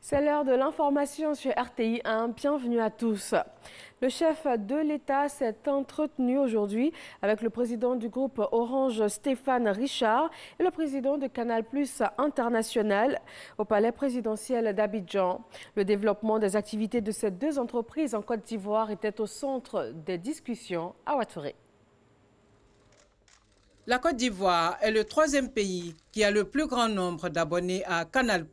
C'est l'heure de l'information sur RTI 1. Bienvenue à tous. Le chef de l'État s'est entretenu aujourd'hui avec le président du groupe Orange, Stéphane Richard, et le président de Canal+ International au palais présidentiel d'Abidjan. Le développement des activités de ces deux entreprises en Côte d'Ivoire était au centre des discussions à Ouattouré. La Côte d'Ivoire est le troisième pays qui a le plus grand nombre d'abonnés à Canal+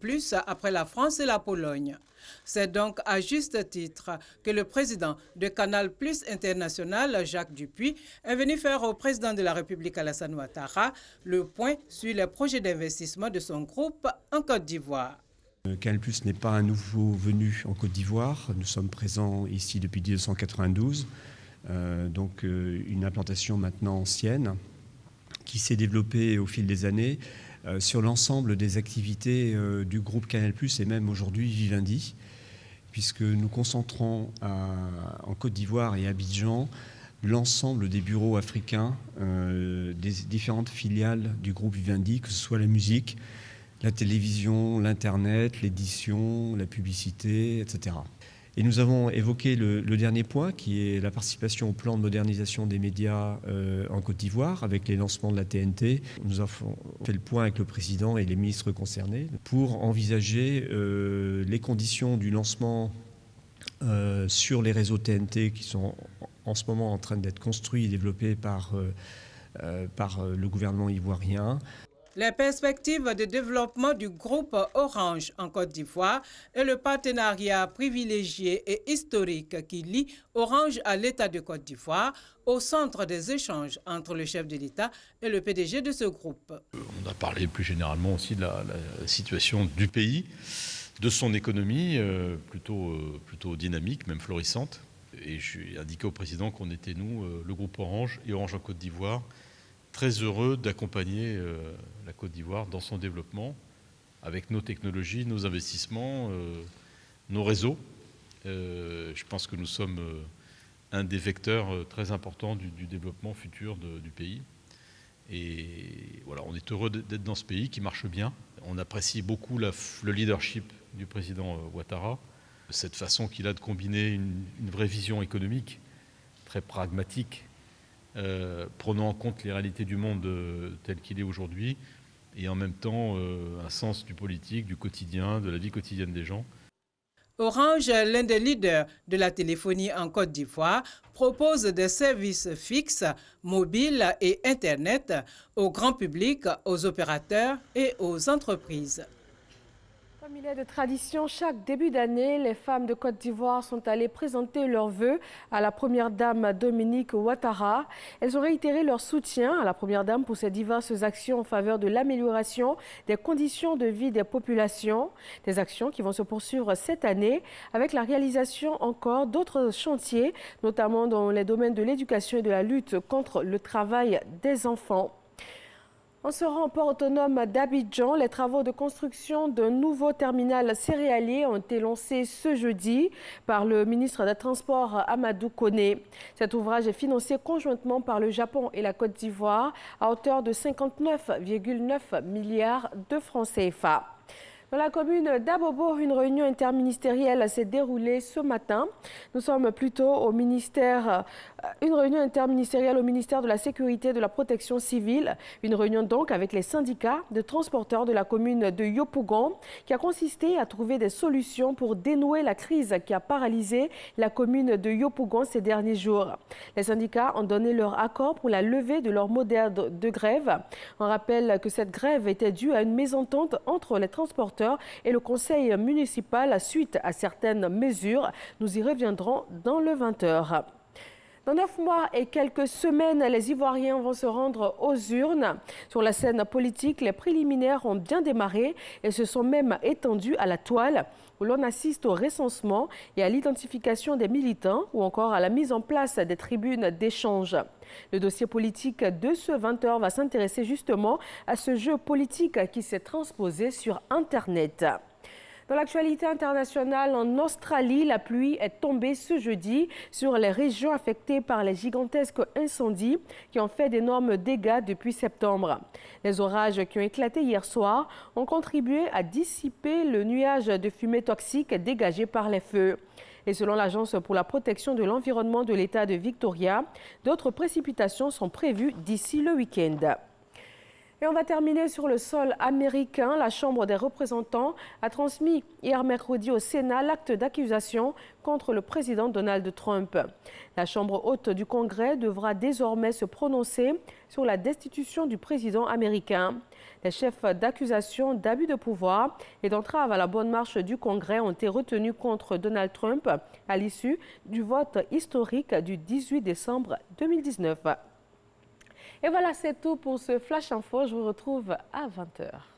après la France et la Pologne. C'est donc à juste titre que le président de Canal+ International, Jacques Dupuis, est venu faire au président de la République Alassane Ouattara le point sur les projets d'investissement de son groupe en Côte d'Ivoire. Canal+ n'est pas un nouveau venu en Côte d'Ivoire. Nous sommes présents ici depuis 1992, donc une implantation maintenant ancienne, qui s'est développée au fil des années sur l'ensemble des activités du groupe Canal+, et même aujourd'hui Vivendi, puisque nous concentrons en Côte d'Ivoire et à Abidjan l'ensemble des bureaux africains des différentes filiales du groupe Vivendi, que ce soit la musique, la télévision, l'Internet, l'édition, la publicité, etc. Et nous avons évoqué le dernier point, qui est la participation au plan de modernisation des médias en Côte d'Ivoire, avec les lancements de la TNT. Nous avons fait le point avec le président et les ministres concernés pour envisager les conditions du lancement sur les réseaux TNT qui sont en ce moment en train d'être construits et développés par le gouvernement ivoirien. Les perspectives de développement du groupe Orange en Côte d'Ivoire et le partenariat privilégié et historique qui lie Orange à l'État de Côte d'Ivoire au centre des échanges entre le chef de l'État et le PDG de ce groupe. On a parlé plus généralement aussi de la situation du pays, de son économie plutôt dynamique, même florissante. Et j'ai indiqué au président qu'on était, nous, le groupe Orange et Orange en Côte d'Ivoire, très heureux d'accompagner la Côte d'Ivoire dans son développement avec nos technologies, nos investissements, nos réseaux. Je pense que nous sommes un des vecteurs très importants du développement futur du pays. Et voilà, on est heureux d'être dans ce pays qui marche bien. On apprécie beaucoup le leadership du président Ouattara, cette façon qu'il a de combiner une vraie vision économique, très pragmatique, prenant en compte les réalités du monde tel qu'il est aujourd'hui, et en même temps un sens du politique, du quotidien, de la vie quotidienne des gens. Orange, l'un des leaders de la téléphonie en Côte d'Ivoire, propose des services fixes, mobiles et Internet au grand public, aux opérateurs et aux entreprises. Comme il est de tradition, chaque début d'année, les femmes de Côte d'Ivoire sont allées présenter leurs vœux à la première dame Dominique Ouattara. Elles ont réitéré leur soutien à la première dame pour ses diverses actions en faveur de l'amélioration des conditions de vie des populations. Des actions qui vont se poursuivre cette année avec la réalisation encore d'autres chantiers, notamment dans les domaines de l'éducation et de la lutte contre le travail des enfants. En se rend au port autonome d'Abidjan, les travaux de construction d'un nouveau terminal céréalier ont été lancés ce jeudi par le ministre des Transports Amadou Koné. Cet ouvrage est financé conjointement par le Japon et la Côte d'Ivoire à hauteur de 59,9 milliards de francs CFA. Dans la commune d'Abobo, une réunion interministérielle s'est déroulée ce matin. Nous sommes plutôt au ministère, une réunion interministérielle au ministère de la Sécurité et de la Protection civile. Une réunion donc avec les syndicats de transporteurs de la commune de Yopougon qui a consisté à trouver des solutions pour dénouer la crise qui a paralysé la commune de Yopougon ces derniers jours. Les syndicats ont donné leur accord pour la levée de leur modèle de grève. On rappelle que cette grève était due à une mésentente entre les transporteurs et le conseil municipal suite à certaines mesures. Nous y reviendrons dans le 20h. Dans 9 mois et quelques semaines, les Ivoiriens vont se rendre aux urnes. Sur la scène politique, les préliminaires ont bien démarré et se sont même étendus à la toile, où l'on assiste au recensement et à l'identification des militants ou encore à la mise en place des tribunes d'échange. Le dossier politique de ce 20h va s'intéresser justement à ce jeu politique qui s'est transposé sur Internet. Dans l'actualité internationale, en Australie, la pluie est tombée ce jeudi sur les régions affectées par les gigantesques incendies qui ont fait d'énormes dégâts depuis septembre. Les orages qui ont éclaté hier soir ont contribué à dissiper le nuage de fumée toxique dégagé par les feux. Et selon l'Agence pour la protection de l'environnement de l'État de Victoria, d'autres précipitations sont prévues d'ici le week-end. Et on va terminer sur le sol américain. La Chambre des représentants a transmis hier mercredi au Sénat l'acte d'accusation contre le président Donald Trump. La Chambre haute du Congrès devra désormais se prononcer sur la destitution du président américain. Les chefs d'accusation d'abus de pouvoir et d'entrave à la bonne marche du Congrès ont été retenus contre Donald Trump à l'issue du vote historique du 18 décembre 2019. Et voilà, c'est tout pour ce Flash Info. Je vous retrouve à 20h.